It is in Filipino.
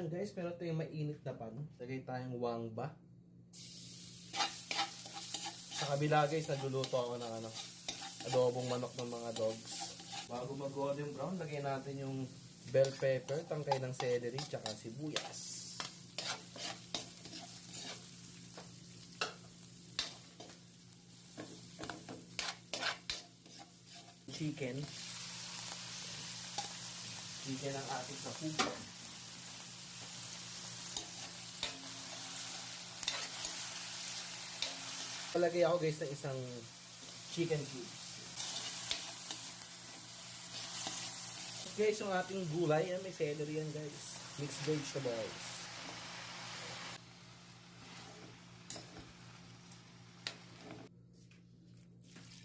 yan guys, pero ito yung mainit na pan. Lagay tayong wangba. Sa kabila guys, nagluluto ako ng adobong manok ng mga dogs. Bago mag-golden brown, lagay natin yung bell pepper, tangkay ng celery, tsaka sibuyas. Chicken ang ating sapupo. Palagay ako guys ng isang chicken cubes. Guys, yung ating gulay, may celery yan guys. Mixed vegetables.